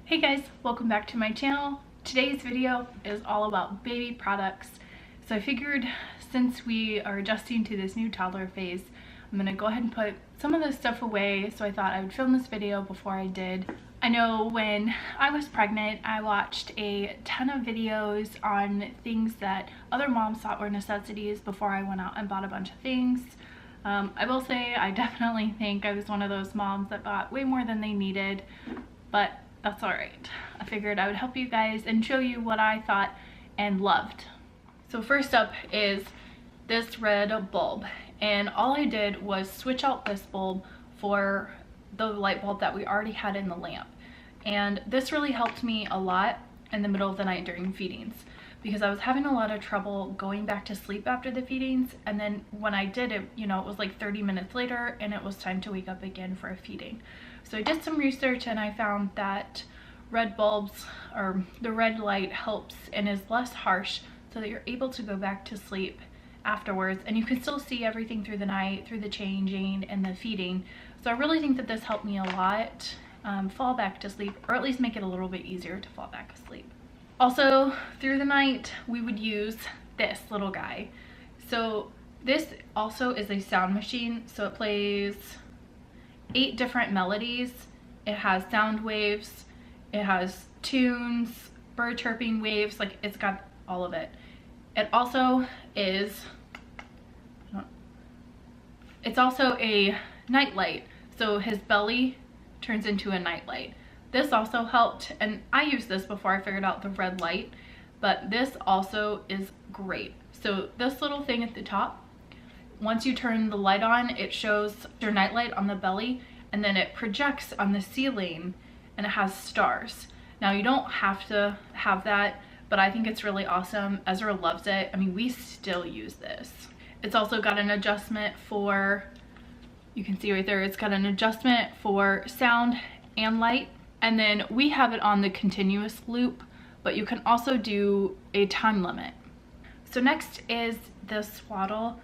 Hey guys, welcome back to my channel. Today's video is all about baby products. So I figured since we are adjusting to this new toddler phase, I'm gonna go ahead and put some of this stuff away. So I thought I would film this video before I did. I know when I was pregnant, I watched a ton of videos on things that other moms thought were necessities before I went out and bought a bunch of things. I will say I definitely think I was one of those moms that bought way more than they needed, but that's all right. I figured I would help you guys and show you what I thought and loved. So first up is this red bulb, and all I did was switch out this bulb for the light bulb that we already had in the lamp. And this really helped me a lot in the middle of the night during feedings, because I was having a lot of trouble going back to sleep after the feedings, and then when I did it, it was like 30 minutes later and it was time to wake up again for a feeding. So I did some research and I found that red bulbs, or the red light, helps and is less harsh so that you're able to go back to sleep afterwards and you can still see everything through the night, through the changing and the feeding. So I really think that this helped me a lot fall back to sleep, or at least make it a little bit easier to fall back asleep. Also, through the night, we would use this little guy. So this also is a sound machine. So it plays 8 different melodies. It has sound waves. It has tunes, bird chirping waves. Like, it's got all of it. It also is, it's also a night light. So his belly turns into a night light. This also helped, and I used this before I figured out the red light, but this also is great. So this little thing at the top, once you turn the light on, it shows your night light on the belly, and then it projects on the ceiling and it has stars. Now, you don't have to have that, but I think it's really awesome. Ezra loves it. I mean, we still use this. It's also got an adjustment for, you can see right there, it's got an adjustment for sound and light. And then we have it on the continuous loop, but you can also do a time limit. So next is the swaddle.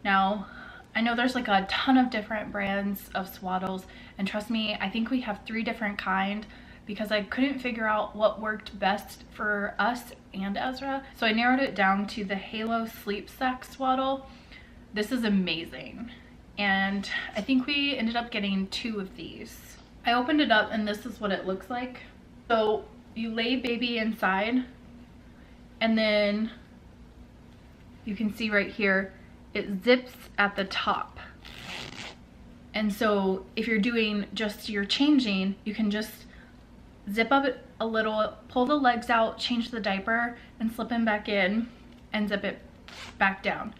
Now, I know there's like a ton of different brands of swaddles, and trust me, I think we have 3 different kind because I couldn't figure out what worked best for us and Ezra. So I narrowed it down to the Halo Sleep Sack Swaddle. This is amazing. And I think we ended up getting 2 of these. I opened it up and this is what it looks like. So you lay baby inside, and then you can see right here, it zips at the top. And so if you're doing just your changing, you can just zip up a little, pull the legs out, change the diaper, and slip him back in and zip it back down.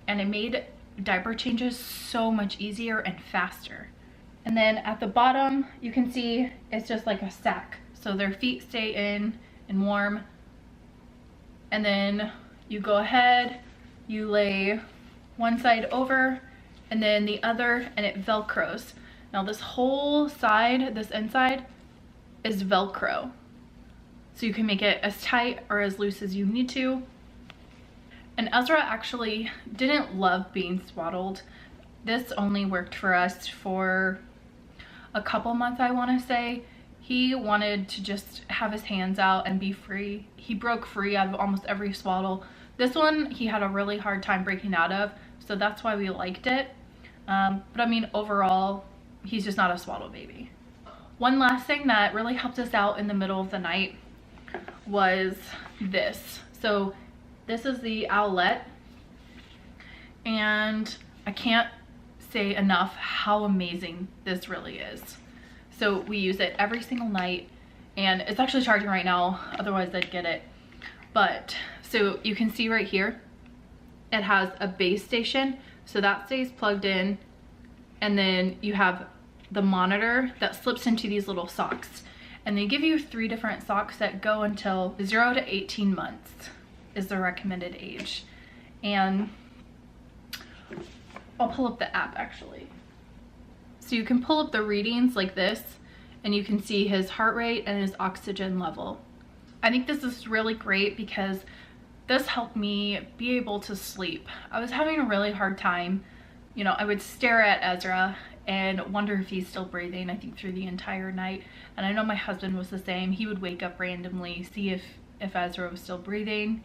And it made diaper changes so much easier and faster. And then at the bottom, you can see it's just like a sack. So their feet stay in and warm. And then you go ahead, you lay one side over and then the other, and it Velcros. Now this whole side, this inside, is Velcro. So you can make it as tight or as loose as you need to. And Ezra actually didn't love being swaddled. This only worked for us for a couple months, I want to say. He wanted to just have his hands out and be free. He broke free out of almost every swaddle. This one he had a really hard time breaking out of, so that's why we liked it. But I mean, overall, he's just not a swaddle baby. One last thing that really helped us out in the middle of the night was this. So this is the Owlet, and I can't say enough how amazing this really is. So we use it every single night, and it's actually charging right now, otherwise I'd get it. But so you can see right here, it has a base station, so that stays plugged in, and then you have the monitor that slips into these little socks, and they give you 3 different socks that go until 0 to 18 months is the recommended age. And I'll pull up the app actually. So you can pull up the readings like this, and you can see his heart rate and his oxygen level. I think this is really great because this helped me be able to sleep. I was having a really hard time. I would stare at Ezra and wonder if he's still breathing, I think through the entire night. And I know my husband was the same. He would wake up randomly, see if Ezra was still breathing,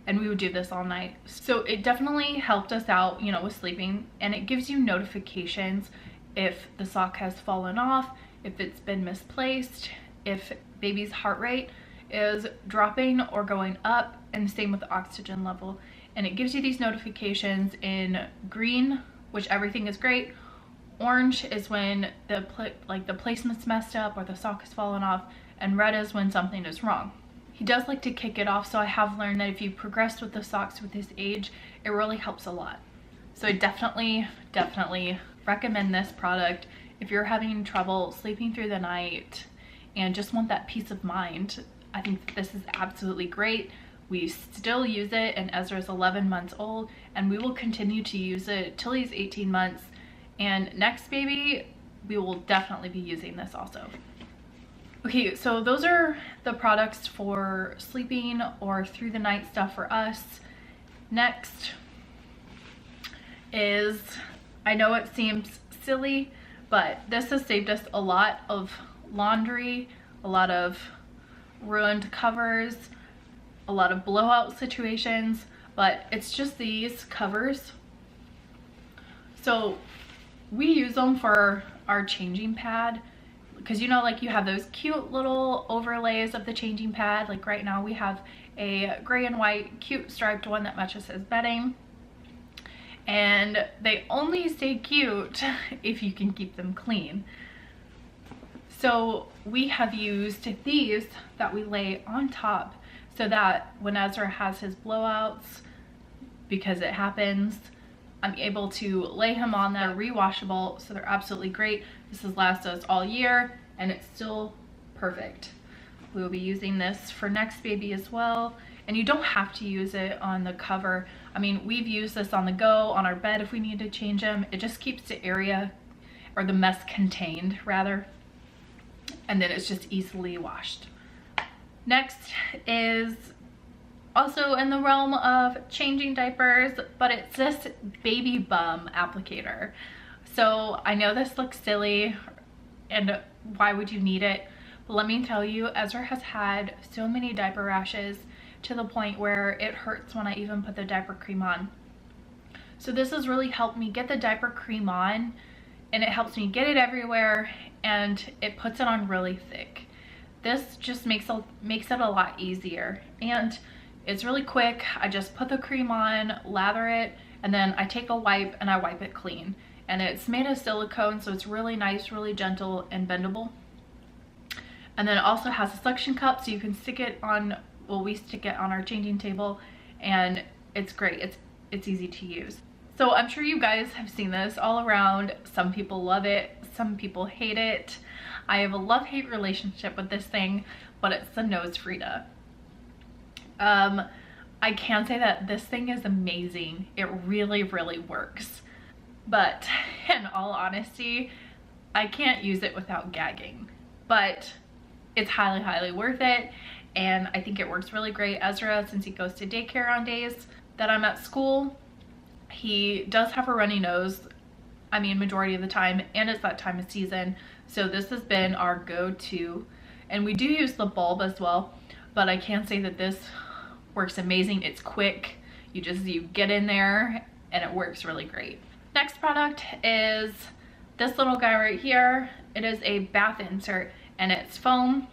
and we would do this all night. So it definitely helped us out, you know, with sleeping, and it gives you notifications if the sock has fallen off, if it's been misplaced, if baby's heart rate is dropping or going up, and same with the oxygen level. And it gives you these notifications in green, which everything is great. Orange is when the placement's messed up or the sock has fallen off, and red is when something is wrong. He does like to kick it off, so I have learned that if you progress with the socks with his age, it really helps a lot. So I definitely recommend this product if you're having trouble sleeping through the night and just want that peace of mind. I think that this is absolutely great. We still use it, and Ezra's 11 months old, and we will continue to use it till he's 18 months. And next baby, we will definitely be using this also. Okay, so those are the products for sleeping or through the night stuff for us. Next is, I know it seems silly, but this has saved us a lot of laundry, a lot of ruined covers, a lot of blowout situations, but it's just these covers. So we use them for our changing pad, because you know, like you have those cute little overlays of the changing pad. Like right now we have a gray and white cute striped one that matches his bedding, and they only stay cute if you can keep them clean. So we have used these that we lay on top so that when Ezra has his blowouts, because it happens, I'm able to lay him on that. They're rewashable, so they're absolutely great. This has lasted us all year, and it's still perfect. We will be using this for next baby as well. And you don't have to use it on the cover. I mean, we've used this on the go, on our bed if we need to change them. It just keeps the area, or the mess contained rather, and then it's just easily washed. Next is also in the realm of changing diapers, but it's this baby bum applicator. So I know this looks silly, and why would you need it? But let me tell you, Ezra has had so many diaper rashes to the point where it hurts when I even put the diaper cream on. So this has really helped me get the diaper cream on, and it helps me get it everywhere, and it puts it on really thick. This just makes it a lot easier, and it's really quick. I just put the cream on, lather it, and then I take a wipe and I wipe it clean. And it's made of silicone, so it's really nice, really gentle and bendable. And then it also has a suction cup, so you can stick it on, well, we stick it on our changing table, and it's great. It's easy to use. So I'm sure you guys have seen this all around. Some people love it, some people hate it. I have a love-hate relationship with this thing, but it's the Nose Frida. I can say that this thing is amazing. It really, really works. But in all honesty, I can't use it without gagging. But it's highly, highly worth it. And I think it works really great. Ezra, since he goes to daycare on days that I'm at school, he does have a runny nose, I mean, majority of the time, and it's that time of season. So this has been our go-to. And we do use the bulb as well, but I can say that this works amazing. It's quick. You get in there and it works really great. Next product is this little guy right here. It is a bath insert, and it's foam.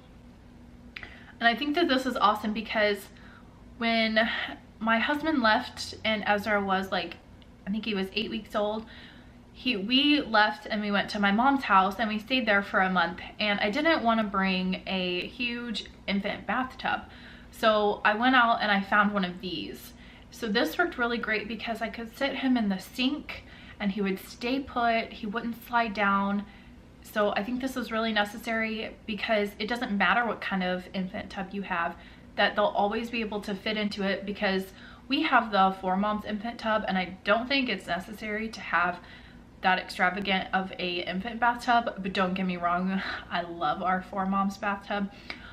And I think that this is awesome because when my husband left and Ezra was like, I think he was 8 weeks old, we left and we went to my mom's house and we stayed there for a month, and I didn't want to bring a huge infant bathtub. So I went out and I found one of these. So this worked really great because I could sit him in the sink and he would stay put, he wouldn't slide down. So I think this is really necessary because it doesn't matter what kind of infant tub you have, that they'll always be able to fit into it, because we have the 4Moms infant tub, and I don't think it's necessary to have that extravagant of a infant bathtub. But don't get me wrong, I love our 4Moms bathtub,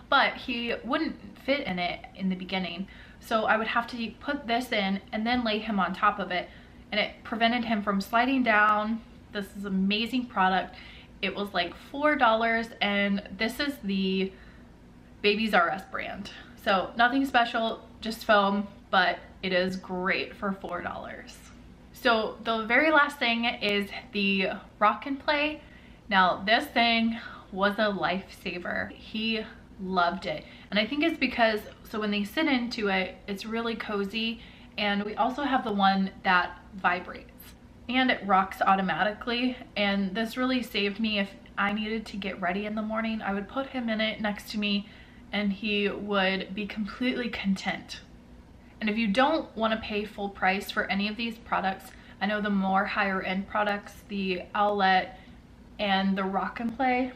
but he wouldn't fit in it in the beginning. So I would have to put this in and then lay him on top of it, and it prevented him from sliding down This is an amazing product. It was like $4, and this is the Babies R Us brand. So nothing special, just foam, but it is great for $4. So the very last thing is the Rock and Play. Now this thing was a lifesaver. He loved it. And I think it's because, so when they sit into it, it's really cozy. And we also have the one that vibrates and it rocks automatically. And this really saved me. If I needed to get ready in the morning, I would put him in it next to me and he would be completely content. And if you don't want to pay full price for any of these products, I know the more higher end products, the Owlet and the Rock and Play,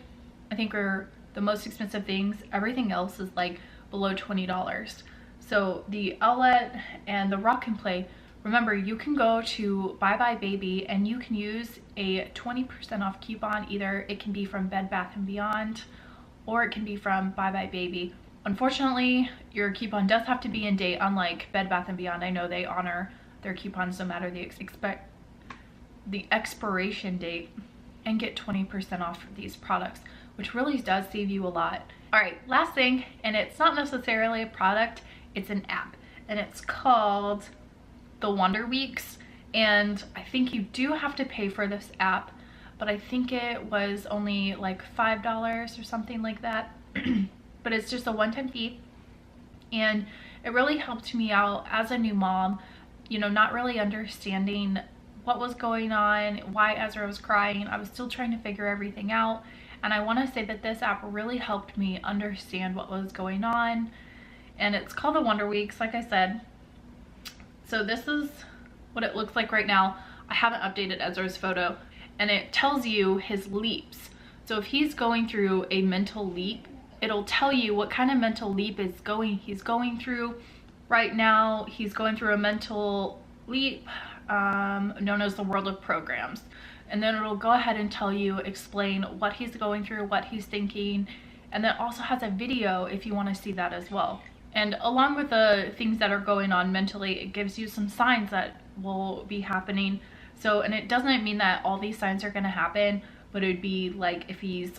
I think are the most expensive things. Everything else is like below $20. So the Owlet and the Rock and Play, remember, you can go to Bye Bye Baby and you can use a 20% off coupon. Either it can be from Bed Bath & Beyond or it can be from Bye Bye Baby. Unfortunately, your coupon does have to be in date, unlike Bed Bath & Beyond. I know they honor their coupons no matter the expiration date, and get 20% off of these products, which really does save you a lot. All right, last thing, and it's not necessarily a product, it's an app, and it's called the Wonder Weeks. And I think you do have to pay for this app, but I think it was only like $5 or something like that. But it's just a one-time fee, and it really helped me out as a new mom, you know, not really understanding what was going on, why Ezra was crying. I was still trying to figure everything out, and I want to say that this app really helped me understand what was going on. And it's called the Wonder Weeks, like I said. So this is what it looks like right now. I haven't updated Ezra's photo, and it tells you his leaps. So if he's going through a mental leap, it'll tell you what kind of mental leap he's going through. Right now, he's going through a mental leap known as the World of Programs. And then it'll go ahead and tell you, explain what he's going through, what he's thinking, and then also has a video if you want to see that as well. And along with the things that are going on mentally, it gives you some signs that will be happening. So, and it doesn't mean that all these signs are going to happen, but it would be like if he's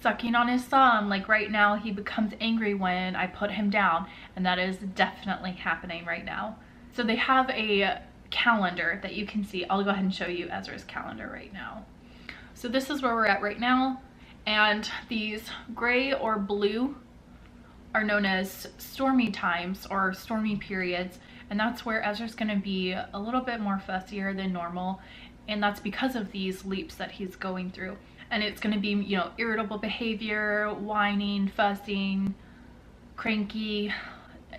sucking on his thumb, like right now he becomes angry when I put him down, and that is definitely happening right now. So they have a calendar that you can see. I'll go ahead and show you Ezra's calendar right now. So this is where we're at right now, and these gray or blue are known as stormy times or stormy periods, and that's where Ezra's going to be a little bit more fussier than normal, and that's because of these leaps that he's going through. And it's going to be, you know, irritable behavior, whining, fussing, cranky,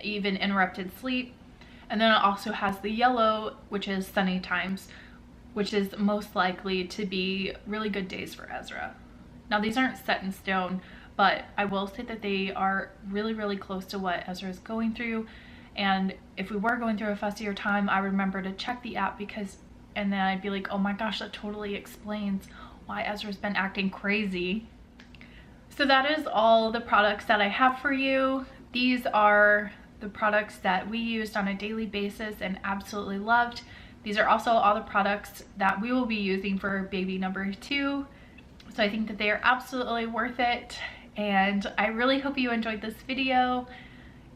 even interrupted sleep. And then it also has the yellow, which is sunny times, which is most likely to be really good days for Ezra. Now these aren't set in stone, but I will say that they are really, really close to what Ezra is going through. And if we were going through a fussier time, I would remember to check the app, because, and then I'd be like, oh my gosh, that totally explains why Ezra's been acting crazy. So that is all the products that I have for you. These are the products that we used on a daily basis and absolutely loved. These are also all the products that we will be using for baby number 2. So I think that they are absolutely worth it, and I really hope you enjoyed this video.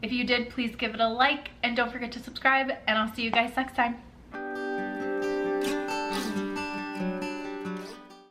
If you did, please give it a like, and don't forget to subscribe, and I'll see you guys next time.